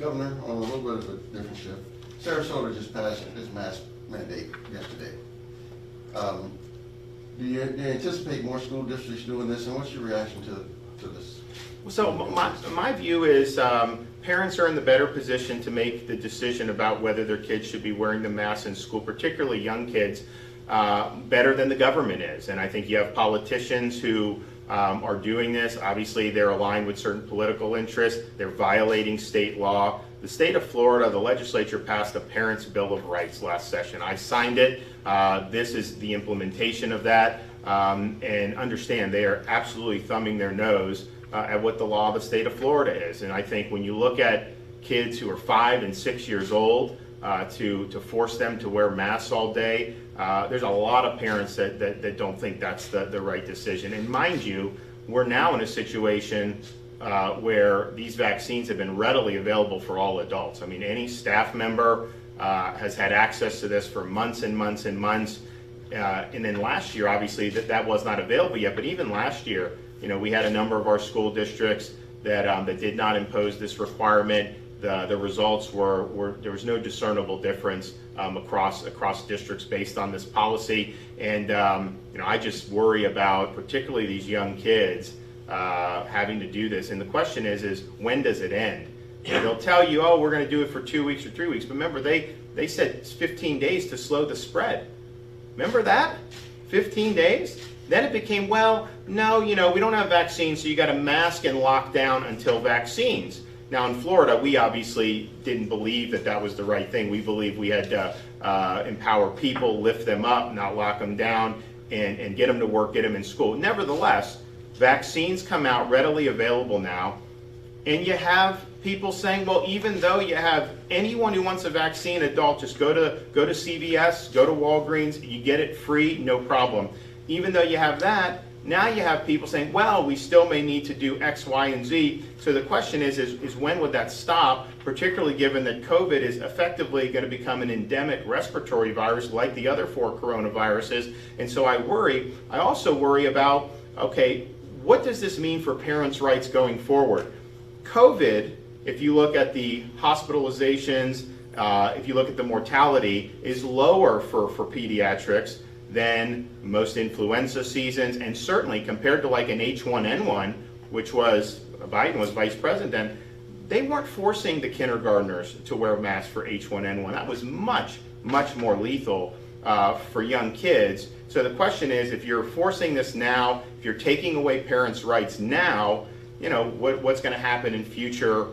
Governor, on a little bit of a different shift, Sarasota just passed its mask mandate yesterday. Do you anticipate more school districts doing this, and what's your reaction to this? So my view is parents are in the better position to make the decision about whether their kids should be wearing the mask in school, particularly young kids, better than the government is. And I think you have politicians who are doing this. Obviously, they're aligned with certain political interests. They're violating state law. The state of Florida, the legislature passed a Parents' Bill of Rights last session. I signed it. This is the implementation of that. And understand, they are absolutely thumbing their nose at what the law of the state of Florida is. And I think when you look at kids who are 5 and 6 years old, to force them to wear masks all day, there's a lot of parents that don't think that's the right decision. And mind you, we're now in a situation where these vaccines have been readily available for all adults. I mean, any staff member has had access to this for months and months and months. And then last year, obviously, that was not available yet. But even last year, we had a number of our school districts that did not impose this requirement. The results were there was no discernible difference across districts based on this policy. And I just worry about particularly these young kids having to do this. And the question is when does it end? They'll tell you, oh, we're going to do it for 2 weeks or 3 weeks. But remember, they said it's 15 days to slow the spread. Remember that? 15 days? Then it became, well, no, we don't have vaccines, so you got to mask and lock down until vaccines. Now in Florida, we obviously didn't believe that was the right thing. We believe we had to empower people, lift them up, not lock them down, and get them to work, get them in school. Nevertheless, vaccines come out readily available now, and you have people saying, well, even though you have anyone who wants a vaccine, adult, just go to CVS, go to Walgreens, you get it free, no problem. Even though you have that, now you have people saying, well, we still may need to do X, Y, and Z. So the question is when would that stop, particularly given that COVID is effectively going to become an endemic respiratory virus like the other 4 coronaviruses. And so I also worry about, okay, what does this mean for parents' rights going forward? COVID, if you look at the hospitalizations, if you look at the mortality, is lower for pediatrics than most influenza seasons, and certainly compared to like an H1N1, which Biden was vice president, they weren't forcing the kindergartners to wear masks for H1N1. That was much, much more lethal for young kids. So the question is, if you're forcing this now, if you're taking away parents' rights now, what's going to happen in future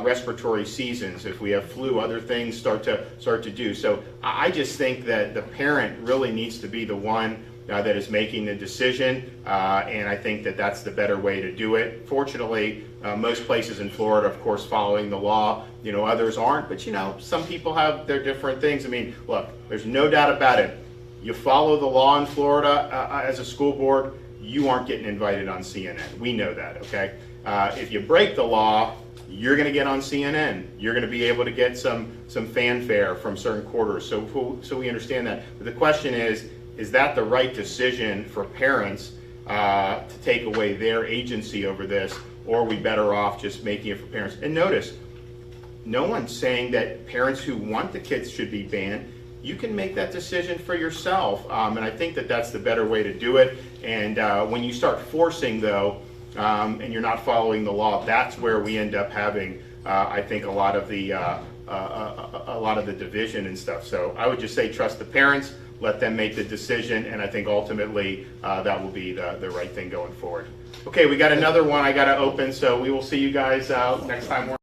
respiratory seasons if we have flu, other things start to do. So I just think that the parent really needs to be the one that is making the decision, and I think that's the better way to do it. Fortunately, most places in Florida, of course, following the law. Others aren't, but some people have their different things. I mean, look, there's no doubt about it. You follow the law in Florida as a school board, you aren't getting invited on CNN. We know that, okay? If you break the law, you're going to get on CNN. You're going to be able to get some fanfare from certain quarters. So we understand that. But the question is that the right decision for parents to take away their agency over this, or are we better off just making it for parents? And notice, no one's saying that parents who want the kids should be banned. You can make that decision for yourself, and I think that's the better way to do it. And when you start forcing, though, and you're not following the law, that's where we end up having, I think, a lot of the division and stuff. So I would just say trust the parents, let them make the decision, and I think ultimately that will be the right thing going forward. Okay, we got another one I got to open, so we will see you guys next time.